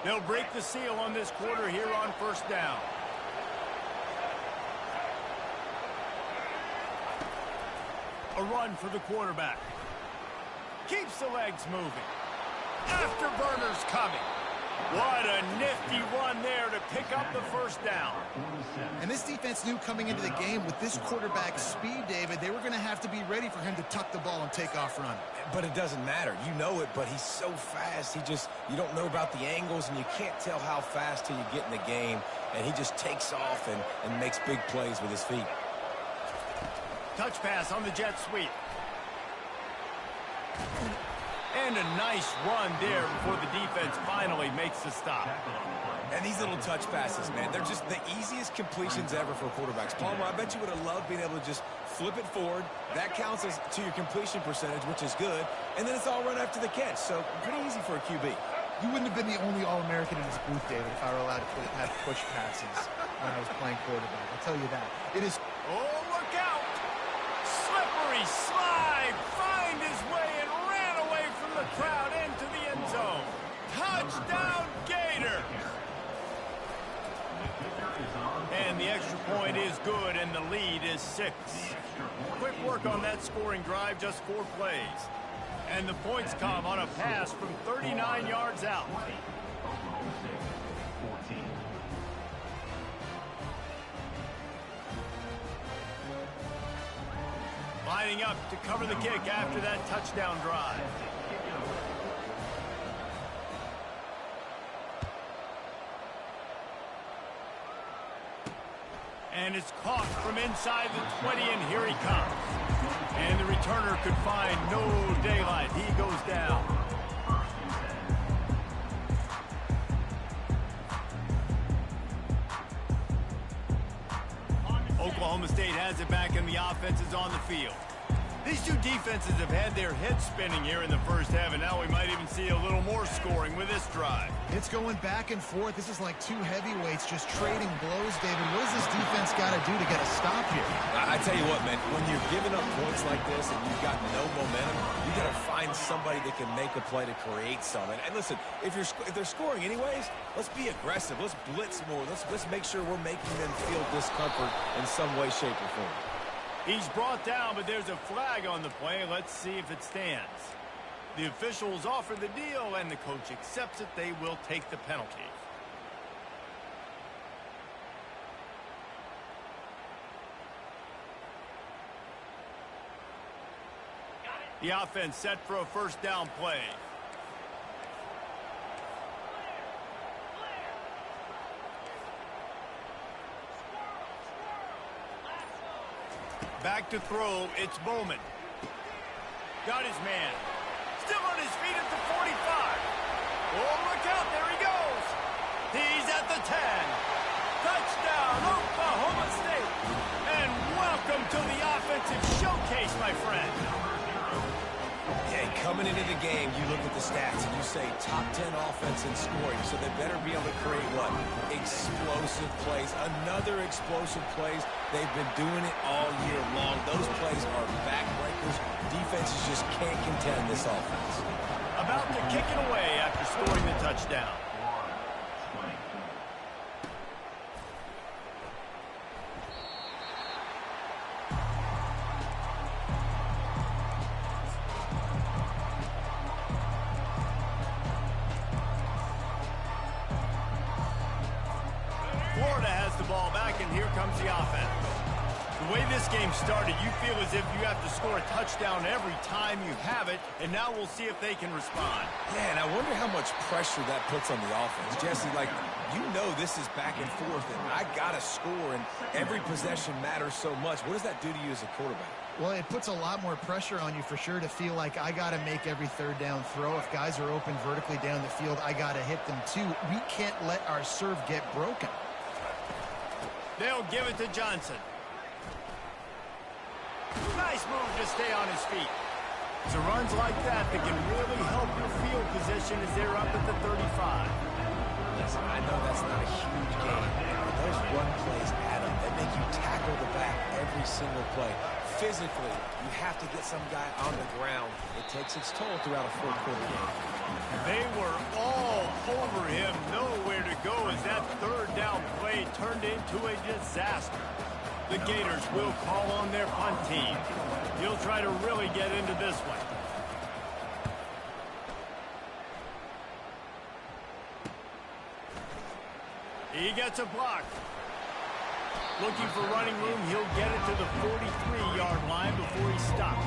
They'll break the seal on this quarter here on first down. A run for the quarterback. Keeps the legs moving. Afterburners coming. What a nifty run there to pick up the first down. And this defense knew coming into the game with this quarterback's speed, David, they were going to have to be ready for him to tuck the ball and take off running. But it doesn't matter. You know it, but he's so fast. You don't know about the angles, and you can't tell how fast till you get in the game. And he just takes off and makes big plays with his feet. Touch pass on the jet sweep. And a nice run there before the defense finally makes the stop. And these little touch passes, man, they're just the easiest completions ever for quarterbacks. Palmer, I bet you would have loved being able to just flip it forward. That counts as to your completion percentage, which is good. And then it's all run after the catch. So pretty easy for a QB. You wouldn't have been the only All-American in this booth, David, if I were allowed to have push passes when I was playing quarterback. I'll tell you that. It is... Oh, look out! Slippery slide! Find his way and ran away from the crowd into the end zone. Touchdown, Gator! And the extra point is good, and the lead is 6. Quick work on that scoring drive, just 4 plays. And the points come on a pass from 39 yards out. Lining up to cover the kick after that touchdown drive. And it's caught from inside the 20, and here he comes. And the returner could find no daylight. He goes down. Oklahoma State has it back, and the offense is on the field. These two defenses have had their heads spinning here in the first half, and now we might even see a little more scoring with this drive. It's going back and forth. This is like two heavyweights just trading blows, David. What does this defense got to do to get a stop here? I tell you what, man, when you're giving up points like this and you've got no momentum, you got to find somebody that can make a play to create something. And listen, if they're scoring anyways, let's be aggressive. Let's blitz more. Let's make sure we're making them feel discomfort in some way, shape, or form. He's brought down, but there's a flag on the play. Let's see if it stands. The officials offer the deal, and the coach accepts it. They will take the penalty. The offense set for a first down play. Back to throw, it's Bowman. Got his man. Still on his feet at the 45. Oh, look out, there he goes. He's at the 10. Touchdown, Oklahoma State. And welcome to the offensive showcase, my friend. Yeah, coming into the game, you look at the stats and you say top 10 offense in scoring, so they better be able to create what? Explosive plays. Another explosive plays. They've been doing it all year long. Those plays are backbreakers. Defenses just can't contend this offense. About to kick it away after scoring the touchdown. Florida has the ball back, and here comes the offense. The way this game started, you feel as if you have to score a touchdown every time you have it, and now we'll see if they can respond. Yeah, and I wonder how much pressure that puts on the offense. Jesse, you know this is back and forth, and I got to score, and every possession matters so much. What does that do to you as a quarterback? Well, it puts a lot more pressure on you for sure to feel like I got to make every third down throw. If guys are open vertically down the field, I got to hit them too. We can't let our serve get broken. They'll give it to Johnson. Nice move to stay on his feet. It's runs like that can really help your field position as they're up at the 35. Listen, I know that's not a huge game, but those run plays add up. They make you tackle the back every single play. physically, you have to get some guy on the ground. It takes its toll throughout a fourth-quarter game. They were all over him, nowhere to go as that third down play turned into a disaster. The Gators will call on their punt team. He'll try to really get into this one. He gets a block. Looking for running room, he'll get it to the 43-yard line before he stops.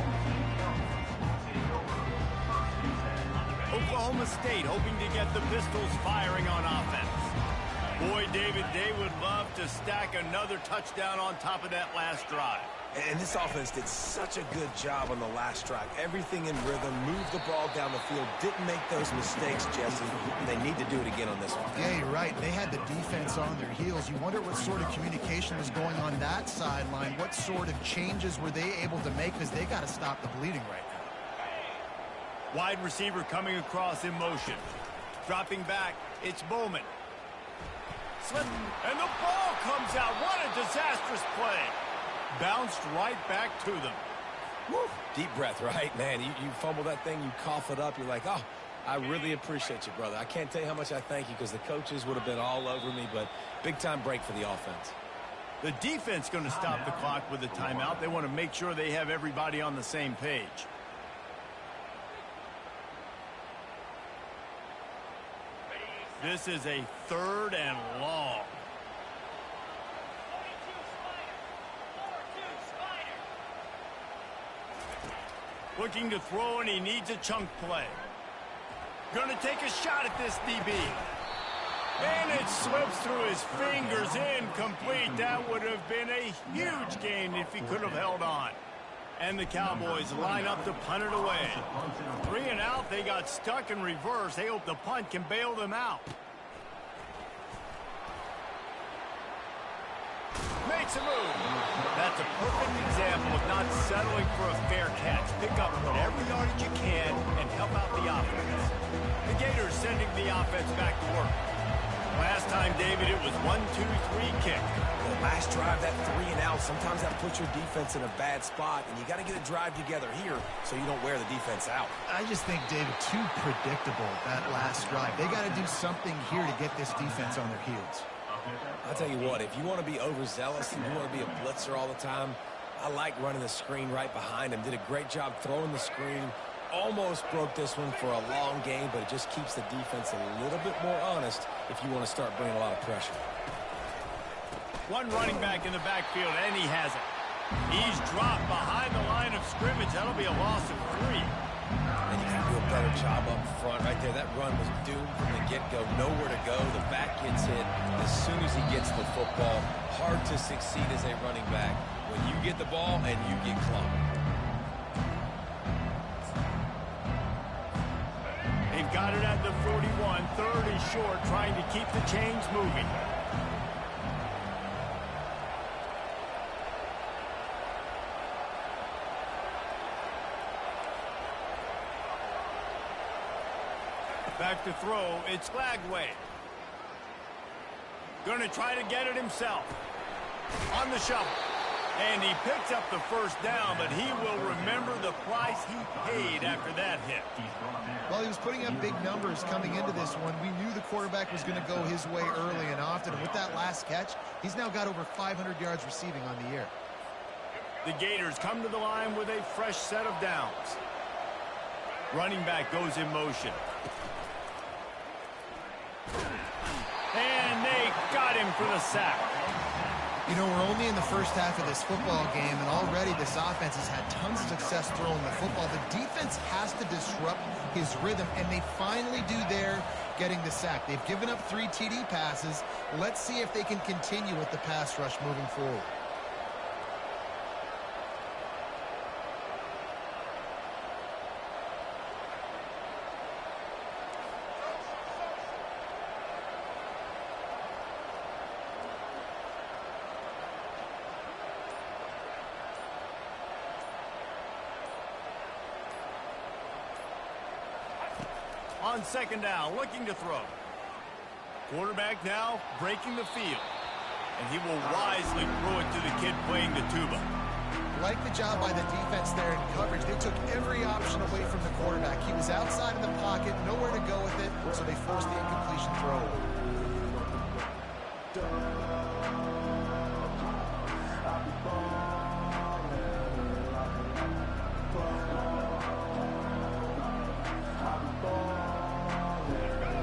Oklahoma State hoping to get the Pistols firing on offense. Boy, David, they would love to stack another touchdown on top of that last drive. And this offense did such a good job on the last drive. Everything in rhythm, moved the ball down the field, didn't make those mistakes, Jesse. And they need to do it again on this one. Yeah, you're right. They had the defense on their heels. You wonder what sort of communication was going on that sideline. What sort of changes were they able to make? Because they got to stop the bleeding right now. Wide receiver coming across in motion. Dropping back, it's Bowman. Slip, and the ball comes out. What a disastrous play. Bounced right back to them. Woo. Deep breath, right? Man, you fumble that thing, you cough it up, you're like, oh, I really appreciate you, brother. I can't tell you how much I thank you because the coaches would have been all over me, but big-time break for the offense. The defense going to stop the clock with a timeout. They want to make sure they have everybody on the same page. This is a 3rd and long. Looking to throw, and he needs a chunk play. Going to take a shot at this DB. And it slips through his fingers, incomplete. That would have been a huge gain if he could have held on. And the Cowboys line up to punt it away. 3 and out, they got stuck in reverse. They hope the punt can bail them out. Makes a move. That's a perfect example of not settling for a fair catch. Pick up every yardage you can and help out the offense. The Gators sending the offense back to work. Last time, David, it was 1-2-3 kick. The last drive, that 3 and out, sometimes that puts your defense in a bad spot, and you got to get a drive together here so you don't wear the defense out. I just think, David, too predictable, that last drive. They got to do something here to get this defense on their heels. I'll tell you what, if you want to be overzealous and you want to be a blitzer all the time, I like running the screen right behind him. Did a great job throwing the screen. Almost broke this one for a long game, but it just keeps the defense a little bit more honest if you want to start bringing a lot of pressure. One running back in the backfield, and he has it. He's dropped behind the line of scrimmage. That'll be a loss of 3. And you can do a better job up front right there. That run was doomed from the get-go. Nowhere to go. The back gets hit as soon as he gets the football. Hard to succeed as a running back when you get the ball and you get clumped. They've got it at the 41. 3rd and short, trying to keep the chains moving. Back to throw, it's Flagway. Going to try to get it himself. On the shovel. And he picks up the 1st down, but he will remember the price he paid after that hit. Well, he was putting up big numbers coming into this one. We knew the quarterback was going to go his way early and often. And with that last catch, he's now got over 500 yards receiving on the year. The Gators come to the line with a fresh set of downs. Running back goes in motion. And they got him for the sack. You know, we're only in the first half of this football game, and already this offense has had tons of success throwing the football. The defense has to disrupt his rhythm, and they finally do there, getting the sack. They've given up 3 TD passes. Let's see if they can continue with the pass rush moving forward. On 2nd down, looking to throw. Quarterback now breaking the field. And he will wisely throw it to the kid playing the tuba. Like the job by the defense there in coverage. They took every option away from the quarterback. He was outside of the pocket, nowhere to go with it, so they forced the incompletion throw.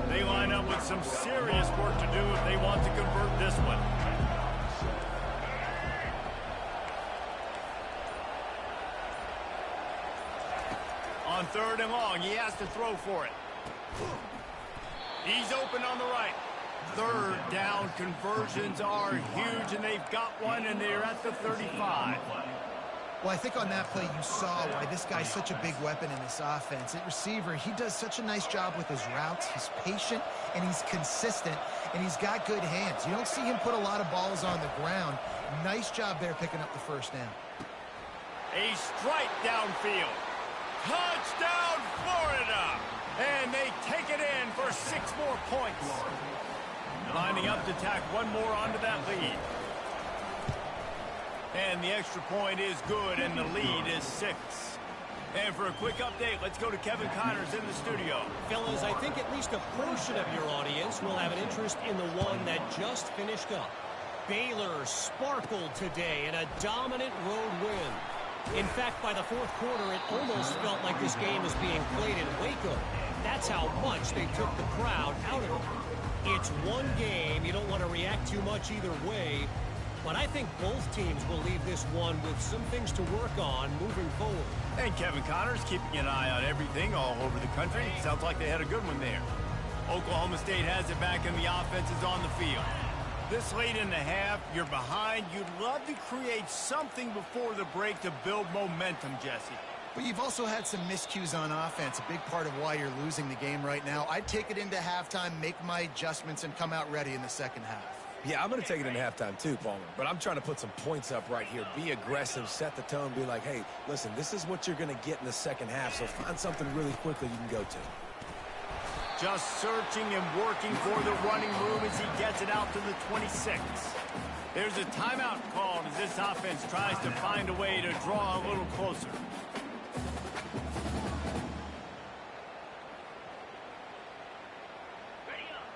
They line up with some serious work to do if they want to convert this one. On 3rd and long, he has to throw for it. He's open on the right. 3rd down conversions are huge, and they've got one, and they're at the 35. Well, I think on that play you saw why this guy's such a big weapon in this offense. At receiver, he does such a nice job with his routes. He's patient, and he's consistent, and he's got good hands. You don't see him put a lot of balls on the ground. Nice job there picking up the 1st down. A strike downfield. Touchdown, Florida! And they take it in for 6 more points. Lining up to tack one more onto that lead. And the extra point is good, and the lead is 6. And for a quick update, let's go to Kevin Connors in the studio. Fellas, I think at least a portion of your audience will have an interest in the one that just finished up. Baylor sparkled today in a dominant road win. In fact, by the 4th quarter, it almost felt like this game was being played in Waco. That's how much they took the crowd out of it. It's one game. You don't want to react too much either way. But I think both teams will leave this one with some things to work on moving forward. And Kevin Connors keeping an eye on everything all over the country. Sounds like they had a good one there. Oklahoma State has it back, and the offense is on the field. This late in the half, you're behind. You'd love to create something before the break to build momentum, Jesse. But you've also had some miscues on offense, a big part of why you're losing the game right now. I'd take it into halftime, make my adjustments, and come out ready in the 2nd half. Yeah, I'm going to take it into halftime too, Palmer. But I'm trying to put some points up right here. Be aggressive, set the tone, be like, hey, listen, this is what you're going to get in the 2nd half, so find something really quickly you can go to. Just searching and working for the running room as he gets it out to the 26. There's a timeout called as this offense tries to find a way to draw a little closer.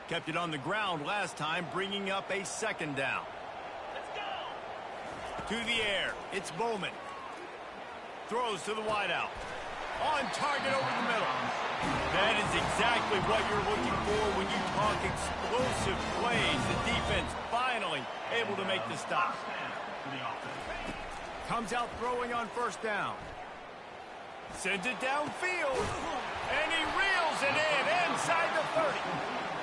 Kept it on the ground last time, bringing up a 2nd down. Let's go! To the air, it's Bowman. Throws to the wideout. On target over the middle. That is exactly what you're looking for when you talk explosive plays. The defense finally able to make the stop. Comes out throwing on 1st down. Sends it downfield. And he reels it in inside the 30.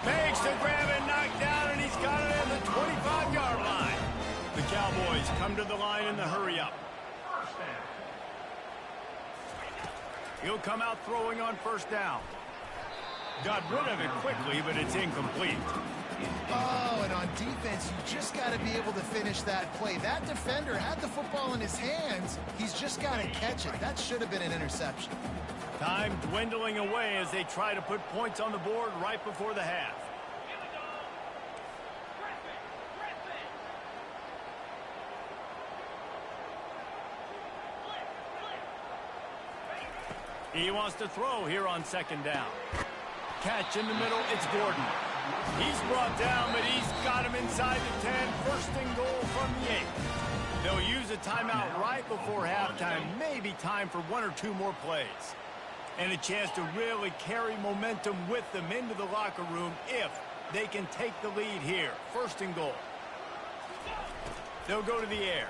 Makes the grab and knock down, and he's got it at the 25-yard line. The Cowboys come to the line in the hurry-up. He'll come out throwing on 1st down. Got rid of it quickly, but it's incomplete. Oh, and on defense, you just got to be able to finish that play. That defender had the football in his hands. He's just got to catch it. That should have been an interception. Time dwindling away as they try to put points on the board right before the half. He wants to throw here on 2nd down. Catch in the middle, it's Gordon. He's brought down, but he's got him inside the 10. 1st and goal from the 8. They'll use a timeout right before halftime. Maybe time for 1 or 2 more plays. And a chance to really carry momentum with them into the locker room if they can take the lead here. 1st and goal. They'll go to the air.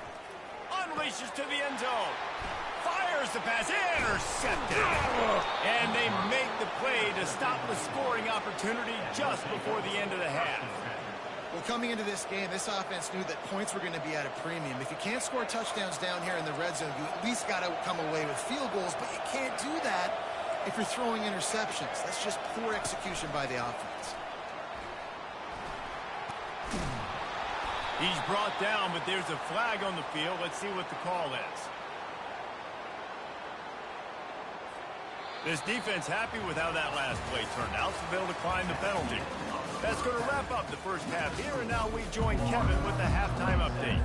Unleashes to the end zone. Fires the pass. Intercepted. And they make the play to stop the scoring opportunity just before the end of the half. Well, coming into this game, this offense knew that points were going to be at a premium. If you can't score touchdowns down here in the red zone, you at least got to come away with field goals, but you can't do that if you're throwing interceptions. That's just poor execution by the offense. He's brought down, but there's a flag on the field. Let's see what the call is. This defense happy with how that last play turned out, so they'll decline the penalty. That's going to wrap up the 1st half here, and now we join Kevin with the halftime update.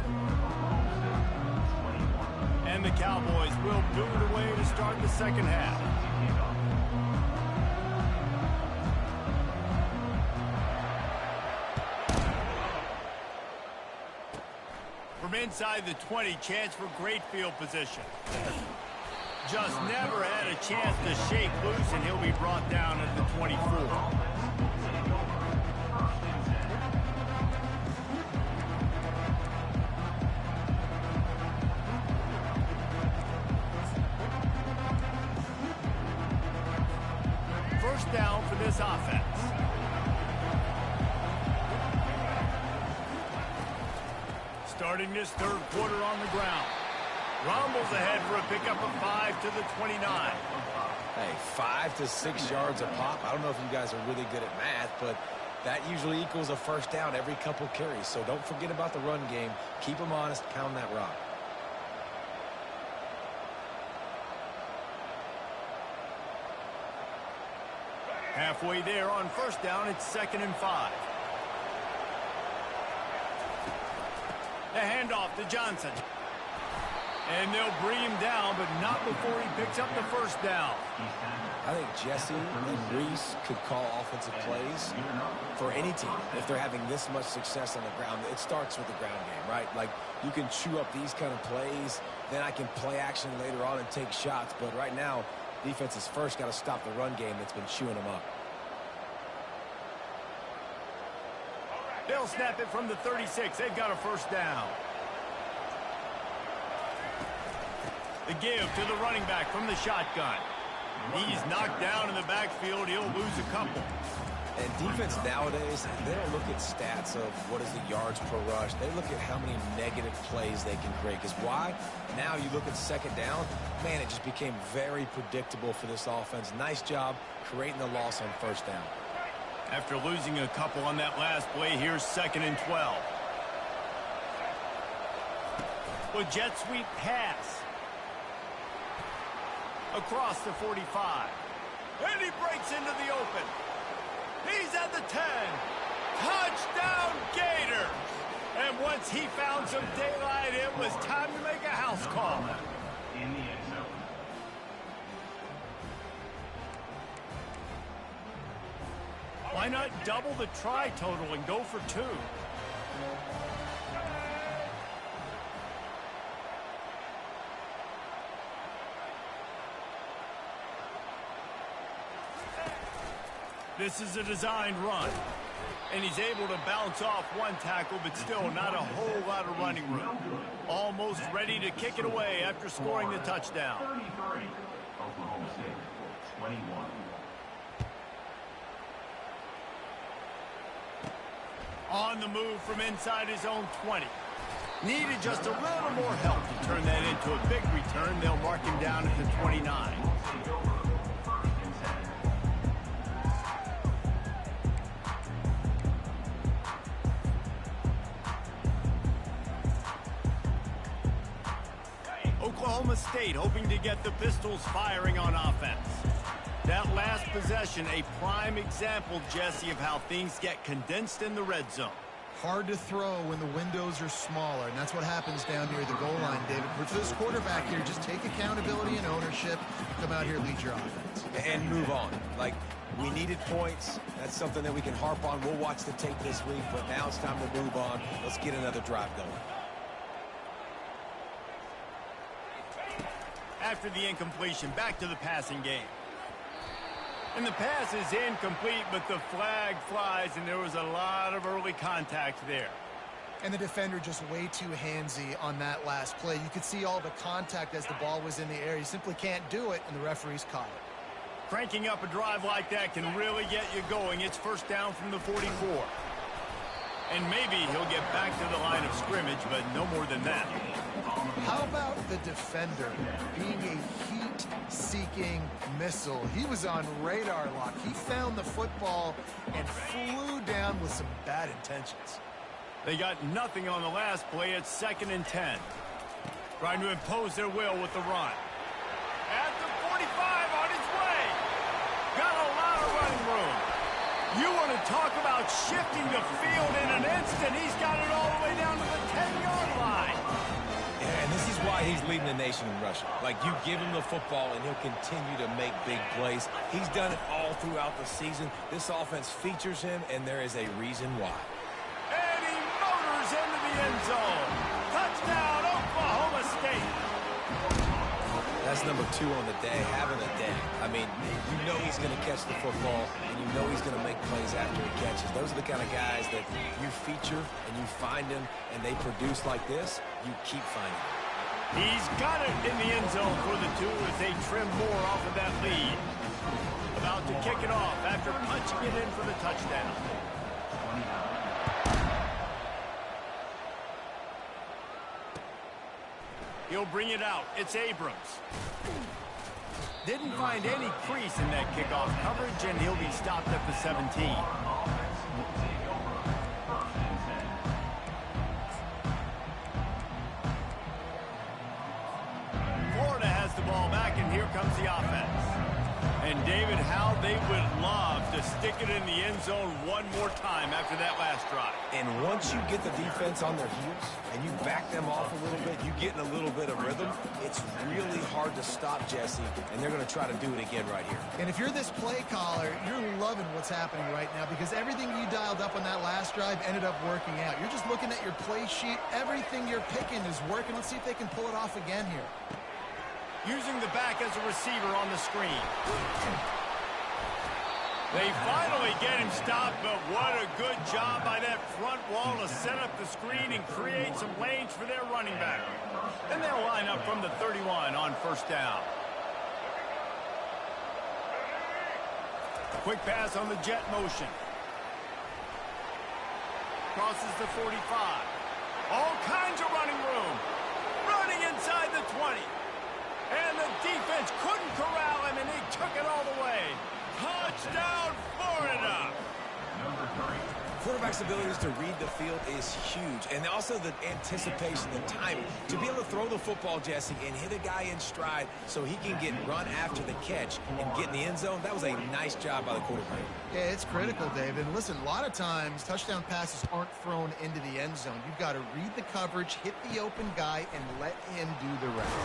And the Cowboys will boot it away to start the second half. From inside the 20, chance for great field position. Just never had a chance to shake loose, and he'll be brought down at the 24. First down for this offense. Starting this third quarter on the ground. Rumbles ahead for a pickup of 5 to the 29. Hey, 5 to 6 yards a pop. I don't know if you guys are really good at math, but that usually equals a first down every couple carries. So don't forget about the run game. Keep them honest. Pound that rock. Halfway there on first down, it's 2nd and 5. The handoff to Johnson. And they'll bring him down, but not before he picks up the first down. I think Jesse and Reese could call offensive plays for any team. If they're having this much success on the ground, it starts with the ground game, right? Like, you can chew up these kind of plays, then I can play action later on and take shots. But right now, defense has first got to stop the run game that's been chewing them up. They'll snap it from the 36. They've got a first down. The give to the running back from the shotgun. He's knocked down in the backfield. He'll lose a couple. And defense nowadays, they don't look at stats of what is the yards per rush. They look at how many negative plays they can create. Because why? Now you look at second down, man, it just became very predictable for this offense. Nice job creating the loss on first down. After losing a couple on that last play, here's 2nd and 12. With jet sweep pass. Across the 45. And he breaks into the open. He's at the 10. Touchdown, Gator. And once he found some daylight, it was time to make a house call. In the end zone. Why not double the try total and go for 2? This is a designed run. And he's able to bounce off one tackle, but still not a whole lot of running room. Almost ready to kick it away after scoring the touchdown. 33, Oklahoma State, 21. On the move from inside his own 20. Needed just a little more help to turn that into a big return. They'll mark him down at the 29. Oklahoma State hoping to get the Pistols firing on offense. That last possession, a prime example, Jesse, of how things get condensed in the red zone. Hard to throw when the windows are smaller, and that's what happens down near the goal line, David. For this quarterback here, just take accountability and ownership. Come out here, lead your offense. And move on. Like, we needed points. That's something that we can harp on. We'll watch the tape this week, but now it's time to move on. Let's get another drive going. After the incompletion, back to the passing game. And the pass is incomplete, but the flag flies, and there was a lot of early contact there. And the defender just way too handsy on that last play. You could see all the contact as the ball was in the air. You simply can't do it, and the referees caught it. Cranking up a drive like that can really get you going. It's first down from the 44. And maybe he'll get back to the line of scrimmage, but no more than that. How about the defender being a heat-seeking missile? He was on radar lock. He found the football and flew down with some bad intentions. They got nothing on the last play. It's 2nd and 10. Trying to impose their will with the run. At the 45 on his way. Got a lot of running room. You want to talk about shifting the field in an instant. He's got it all the way down to the 10-yard line. And this is why he's leading the nation in rushing. Like, you give him the football, and he'll continue to make big plays. He's done it all throughout the season. This offense features him, and there is a reason why. And he motors into the end zone. Touchdown, Oklahoma State. That's number 2 on the day, having a day. I mean, you know he's going to catch the football, and you know he's going to make plays after he catches. Those are the kind of guys that you feature and you find them, and they produce like this, you keep finding them. He's got it in the end zone for the 2 as they trim more off of that lead. About to kick it off after punching it in for the touchdown. He'll bring it out. It's Abrams. Didn't find any crease in that kickoff coverage, and he'll be stopped at the 17. Florida has the ball back, and here comes the offense. And, David, how they would love to stick it in the end zone one more time after that last drive. And once you get the defense on their heels and you back them off a little bit, you get in a little bit of rhythm, it's really hard to stop Jesse, and they're going to try to do it again right here. And if you're this play caller, you're loving what's happening right now because everything you dialed up on that last drive ended up working out. You're just looking at your play sheet. Everything you're picking is working. Let's see if they can pull it off again here. Using the back as a receiver on the screen. They finally get him stopped, but what a good job by that front wall to set up the screen and create some lanes for their running back. And they'll line up from the 31 on first down. Quick pass on the jet motion. Crosses the 45. All kinds of running room. Running inside the 20. And the defense couldn't corral him, and he took it all the way. Touchdown, Florida! Quarterback's abilities to read the field is huge. And also the anticipation, the timing. To be able to throw the football, Jesse, and hit a guy in stride so he can get run after the catch and get in the end zone, that was a nice job by the quarterback. Yeah, it's critical, David. And listen, a lot of times touchdown passes aren't thrown into the end zone. You've got to read the coverage, hit the open guy, and let him do the rest.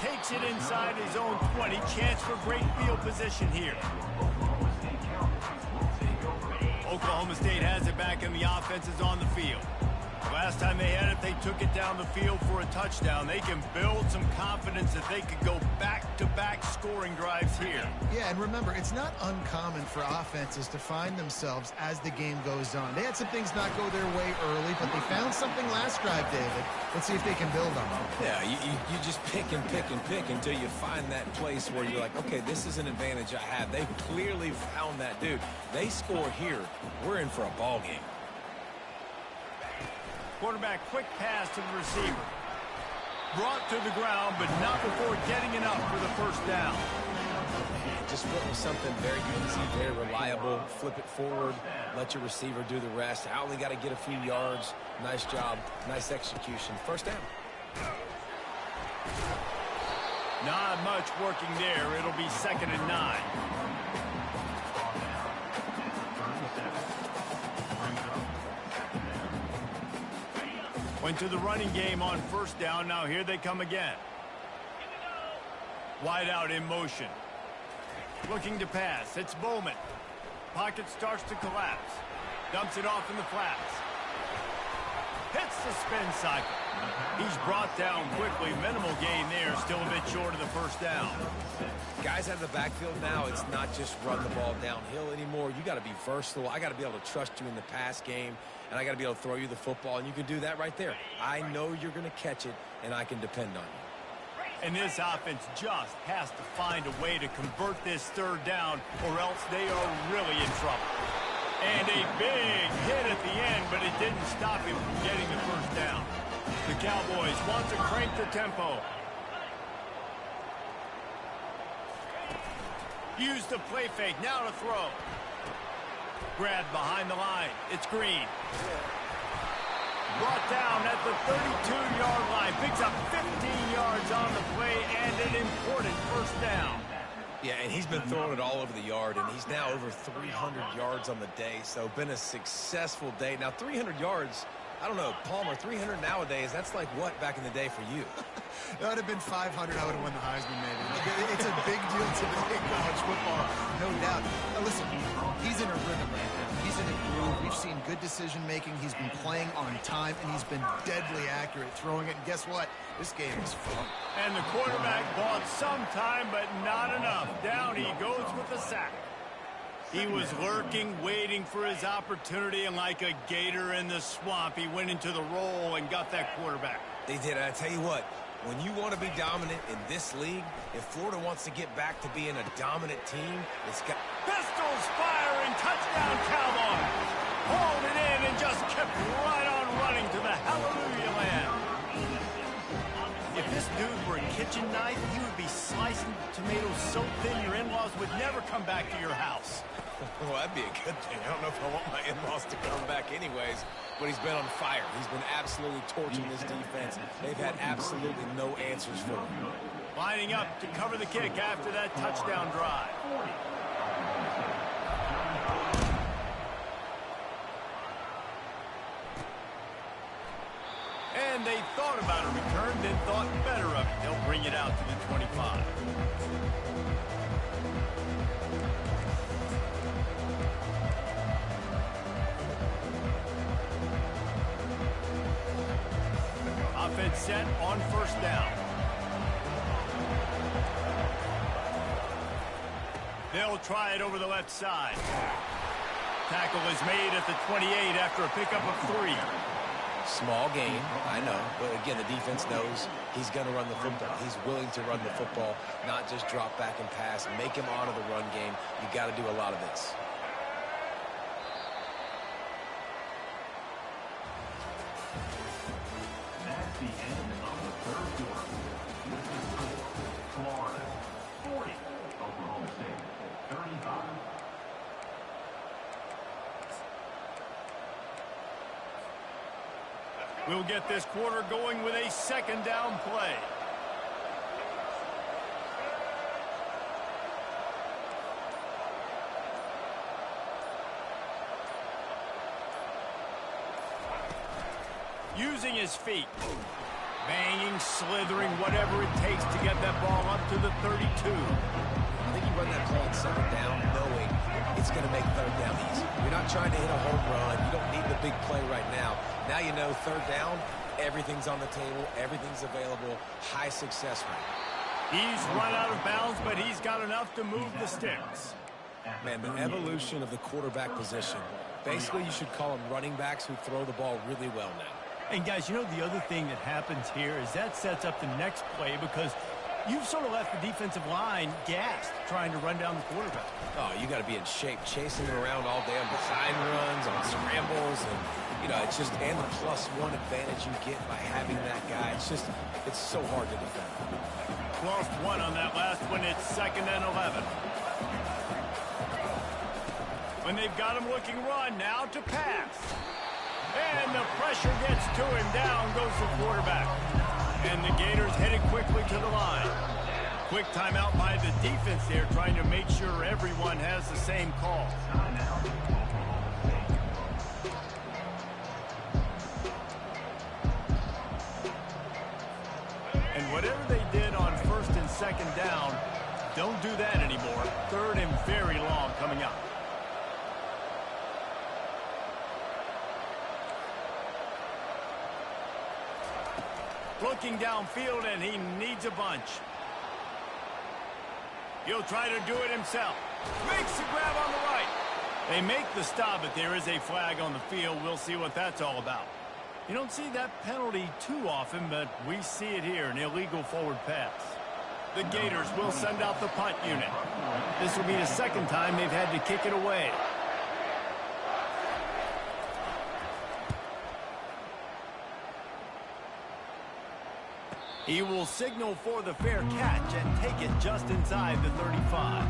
Takes it inside his own 20. Chance for great field position here. Oklahoma State has it back, and the offense is on the field. Last time they had it, they took it down the field for a touchdown. They can build some confidence that they could go back-to-back scoring drives here. Yeah, and remember, it's not uncommon for offenses to find themselves as the game goes on. They had some things not go their way early, but they found something last drive, David. Let's see if they can build on it. Yeah, you just pick and pick and pick until you find that place where you're like, okay, this is an advantage I have. They've clearly found that dude. They score here. We're in for a ball game. Quarterback quick pass to the receiver. Brought to the ground, but not before getting enough for the first down. Just flip with something very easy, very reliable. Flip it forward. Let your receiver do the rest. I only got to get a few yards. Nice job. Nice execution. First down. Not much working there. It'll be 2nd and 9. Went to the running game on first down. Now here they come again. Wide out in motion. Looking to pass. It's Bowman. Pocket starts to collapse. Dumps it off in the flats. Hits the spin cycle. He's brought down quickly. Minimal gain there. Still a bit short of the first down. Guys out of the backfield now, it's not just run the ball downhill anymore. You got to be versatile. I got to be able to trust you in the pass game, and I got to be able to throw you the football, and you can do that right there. I know you're going to catch it, and I can depend on you. And this offense just has to find a way to convert this third down, or else they are really in trouble. And a big hit at the end, but it didn't stop him from getting the first down. The Cowboys want to crank the tempo. Use the play fake, now to throw. Grabbed behind the line. It's Green. Brought down at the 32-yard line. Picks up 15 yards on the play and an important first down. Yeah, and he's been throwing it all over the yard, and he's now over 300 yards on the day, so been a successful day. Now, 300 yards I don't know, Palmer, 300 nowadays, that's like what back in the day for you? That would have been 500. I would have won the Heisman, maybe. It's a big deal today in college football, no doubt. Now, listen, he's in a rhythm right now. He's in a groove. We've seen good decision-making. He's been playing on time, and he's been deadly accurate throwing it. And guess what? This game is fun. And the quarterback bought some time, but not enough. Down he goes with the sack. He was lurking, waiting for his opportunity, and like a gator in the swamp, he went into the roll and got that quarterback. They did. And I tell you what, when you want to be dominant in this league, if Florida wants to get back to being a dominant team, it's got... Pistols firing, touchdown Cowboys. Hauled it in and just kept right on running to the hallelujah land. If this dude were a kitchen knife, he would be slicing tomatoes so thin your in-laws would never come back to your house. Well, that'd be a good thing. I don't know if I want my in-laws to come back anyways, but he's been on fire. He's been absolutely torching this defense. They've had absolutely no answers for him. Lining up to cover the kick after that touchdown drive. And they thought about a return, then thought better of it. They'll bring it out to the 25. Offense set on first down. They'll try it over the left side. Tackle is made at the 28 after a pickup of 3. Small gain, I know, but again, the defense knows he's going to run the football. He's willing to run the football, not just drop back and pass, make him honor the run game. You got to do a lot of this. That's the end of the third quarter. This is score, Florida 40, Oklahoma State 35. We'll get this quarter going with a second down play. Using his feet. Banging, slithering, whatever it takes to get that ball up to the 32. I think you run that play on second down knowing it's going to make third down easy. You're not trying to hit a home run. You don't need the big play right now. Now you know third down, everything's on the table, everything's available, high success rate. He's run out of bounds, but he's got enough to move the sticks. Man, the evolution of the quarterback position. Basically, you should call them running backs who throw the ball really well now. And guys, you know the other thing that happens here is that sets up the next play because you've sort of left the defensive line gassed trying to run down the quarterback. Oh, you got to be in shape, chasing him around all day on design runs, on scrambles, and you know it's just and the +1 advantage you get by having that guy. It's so hard to defend. Lost one on that last one. It's 2nd and 11. When they've got him looking run, now to pass. And the pressure gets to him. Down goes the quarterback. And the Gators headed quickly to the line. Quick timeout by the defense there, trying to make sure everyone has the same call. And whatever they did on 1st and 2nd down, don't do that anymore. 3rd and very long coming up. Looking downfield, and he needs a bunch. He'll try to do it himself. Makes the grab on the right. They make the stop, but there is a flag on the field. We'll see what that's all about. You don't see that penalty too often, but we see it here, an illegal forward pass. The Gators will send out the punt unit. This will be the 2nd time they've had to kick it away. He will signal for the fair catch and take it just inside the 35.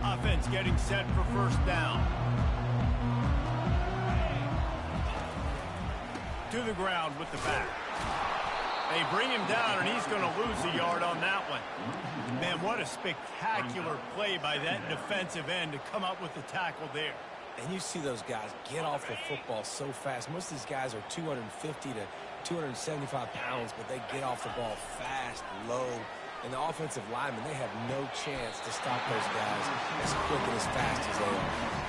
Offense getting set for 1st down. To the ground with the back. They bring him down, and he's going to lose a yard on that one. Man, what a spectacular play by that defensive end to come up with the tackle there. And you see those guys get off the football so fast. Most of these guys are 250 to 275 pounds, but they get off the ball fast, low. And the offensive linemen, they have no chance to stop those guys as quick and as fast as they are.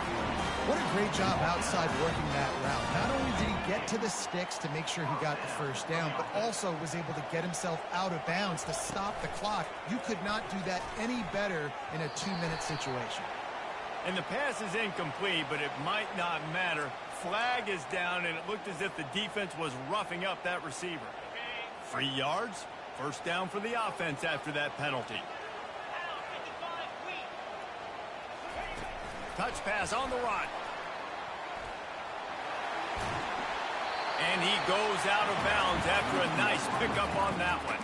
What a great job outside working that route. Not only did he get to the sticks to make sure he got the first down, but also was able to get himself out of bounds to stop the clock. You could not do that any better in a 2-minute situation. And the pass is incomplete, but it might not matter. Flag is down, and it looked as if the defense was roughing up that receiver. 3 yards, first down for the offense after that penalty. Touch pass on the run. And he goes out of bounds after a nice pickup on that one.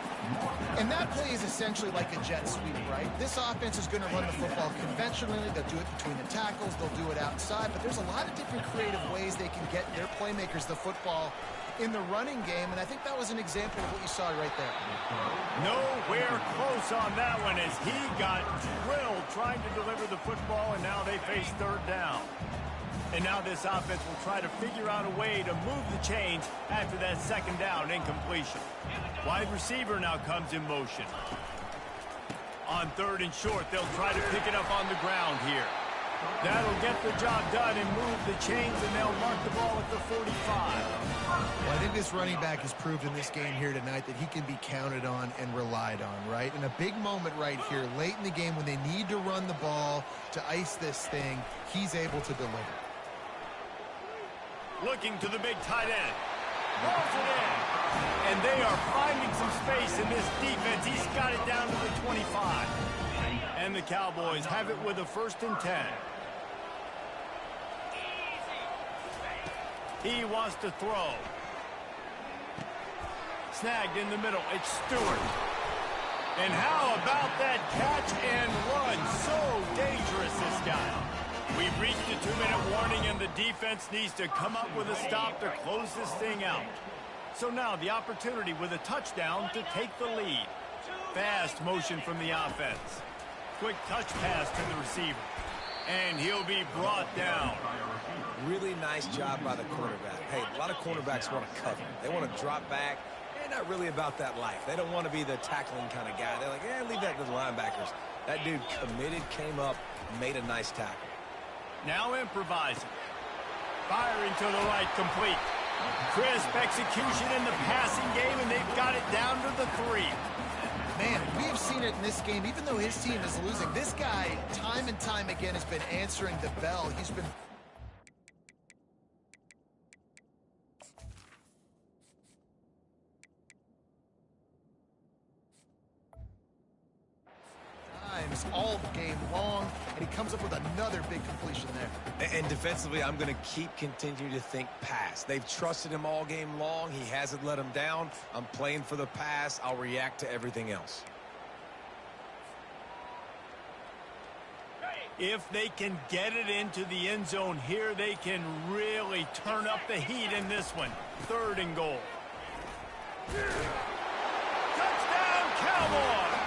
And that play is essentially like a jet sweep, right? This offense is going to run the football conventionally. They'll do it between the tackles. They'll do it outside. But there's a lot of different creative ways they can get their playmakers the football in the running game. And I think that was an example of what you saw right there. Nowhere close on that one as he got drilled trying to deliver the football, and now they face third down. And now this offense will try to figure out a way to move the chains after that second down incompletion. Wide receiver now comes in motion. On third and short, they'll try to pick it up on the ground here. That'll get the job done and move the chains, and they'll mark the ball at the 45. Well, I think this running back has proved in this game here tonight that he can be counted on and relied on, right? In a big moment right here, late in the game when they need to run the ball to ice this thing, he's able to deliver. Looking to the big tight end. Rolls it in. And they are finding some space in this defense. He's got it down to the 25. And the Cowboys have it with a 1st and 10. He wants to throw. Snagged in the middle. It's Stewart. And how about that catch and run? So dangerous, this guy. We've reached a 2-minute warning, and the defense needs to come up with a stop to close this thing out. So now the opportunity with a touchdown to take the lead. Fast motion from the offense. Quick touch pass to the receiver. And he'll be brought down. Really nice job by the quarterback. Hey, a lot of quarterbacks want to cover. They want to drop back. They're not really about that life. They don't want to be the tackling kind of guy. They're like, leave that to the linebackers. That dude committed, came up, made a nice tackle. Now improvising. Firing to the right, complete. Crisp execution in the passing game, and they've got it down to the 3. Man, we have seen it in this game. Even though his team is losing, this guy, time and time again, has been answering the bell. He's been... all game long, and he comes up with another big completion there. And defensively, I'm going to continue to think pass. They've trusted him all game long. He hasn't let him down. I'm playing for the pass. I'll react to everything else. If they can get it into the end zone here, they can really turn up the heat in this one. 3rd and goal. Touchdown, Cowboys!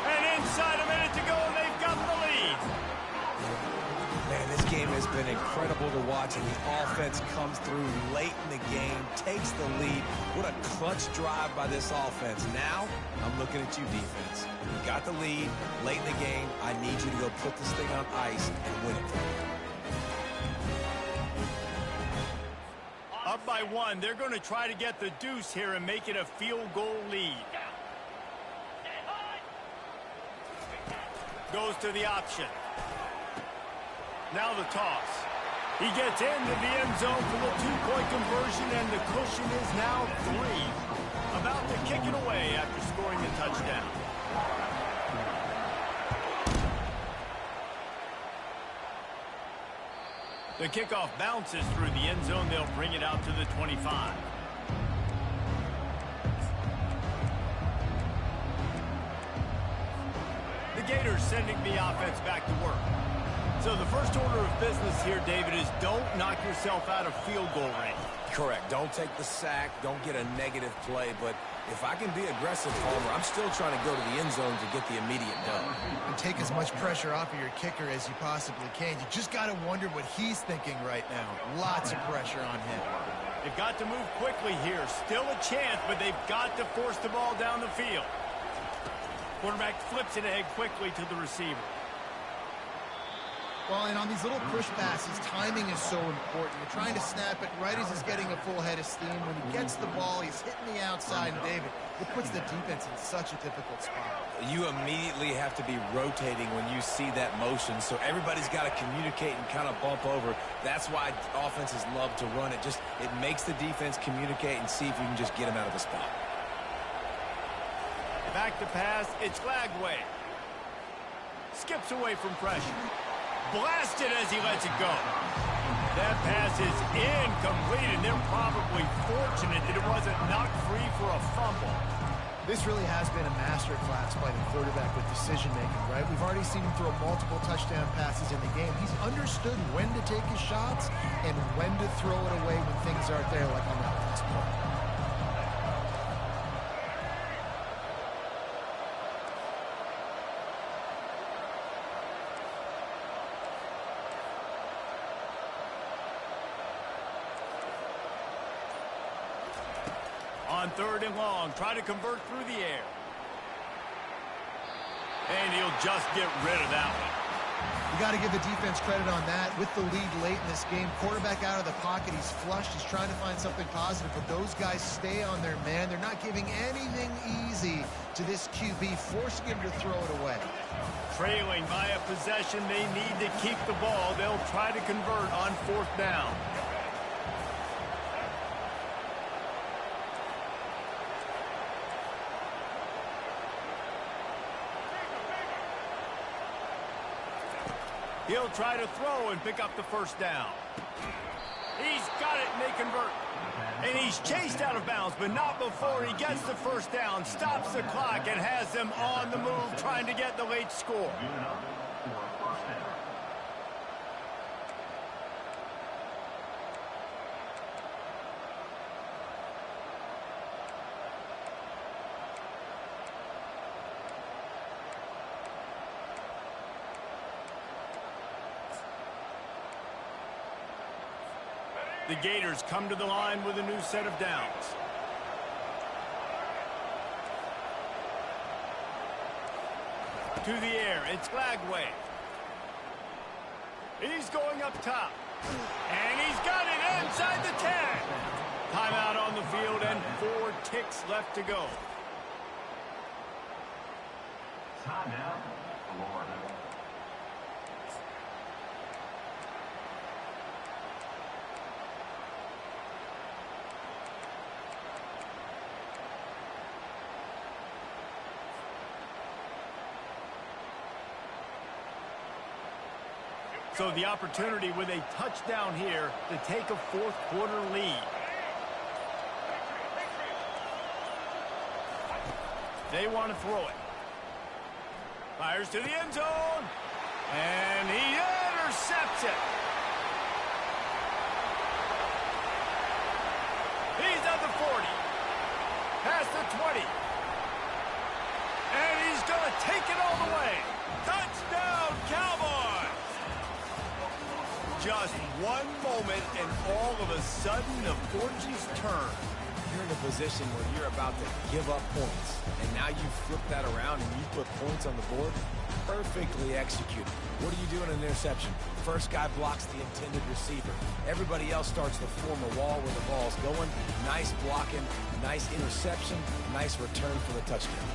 And inside a minute to go, and they've got the lead. Man, this game has been incredible to watch, and the offense comes through late in the game, takes the lead. What a clutch drive by this offense. Now, I'm looking at you, defense. You got the lead late in the game. I need you to go put this thing on ice and win it for me. Up by 1, they're going to try to get the deuce here and make it a field goal lead. Goes to the option. Now the toss. He gets into the end zone for the 2-point conversion, and the cushion is now 3. About to kick it away after scoring the touchdown. The kickoff bounces through the end zone. They'll bring it out to the 25. The Gators sending the offense back to work. So the first order of business here, David, is don't knock yourself out of field goal range. Correct. Don't take the sack. Don't get a negative play. But if I can be aggressive, Palmer, I'm still trying to go to the end zone to get the immediate done. And take as much pressure off of your kicker as you possibly can. You just got to wonder what he's thinking right now. Lots of pressure on him. They've got to move quickly here. Still a chance, but they've got to force the ball down the field. Quarterback flips it ahead quickly to the receiver. Well, and on these little push passes, timing is so important. You're trying to snap it right as he's getting a full head of steam. When he gets the ball, he's hitting the outside, and David, it puts the defense in such a difficult spot. You immediately have to be rotating when you see that motion, so everybody's got to communicate and kind of bump over. That's why offenses love to run it. It makes the defense communicate and see if you can just get him out of the spot. Back to pass, it's Lagway. Skips away from pressure. Blasted as he lets it go. That pass is incomplete, and they're probably fortunate that it wasn't knocked free for a fumble. This really has been a masterclass by the quarterback with decision-making, right? We've already seen him throw multiple touchdown passes in the game. He's understood when to take his shots and when to throw it away when things aren't there, like on that last play. On 3rd and long, try to convert through the air. And he'll just get rid of that one. You got to give the defense credit on that. With the lead late in this game, quarterback out of the pocket, he's flushed, he's trying to find something positive, but those guys stay on their man. They're not giving anything easy to this QB, forcing him to throw it away. Trailing by a possession, they need to keep the ball. They'll try to convert on 4th down. He'll try to throw and pick up the 1st down. He's got it, and they convert. And he's chased out of bounds, but not before he gets the 1st down, stops the clock, and has them on the move trying to get the late score. The Gators come to the line with a new set of downs. To the air, it's Lagway. He's going up top. And he's got it inside the 10. Timeout on the field and 4 ticks left to go. Timeout, Florida. So the opportunity with a touchdown here to take a 4th quarter lead. They want to throw it. Fires to the end zone. And he intercepts it. He's at the 40. Past the 20. And he's going to take it all the way. Touchdown, Cowboys! Just one moment, and all of a sudden, the fortunes turn. You're in a position where you're about to give up points, and now you flip that around and you put points on the board. Perfectly executed. What do you do in an interception? First guy blocks the intended receiver. Everybody else starts to form a wall where the ball's going. Nice blocking, nice interception, nice return for the touchdown.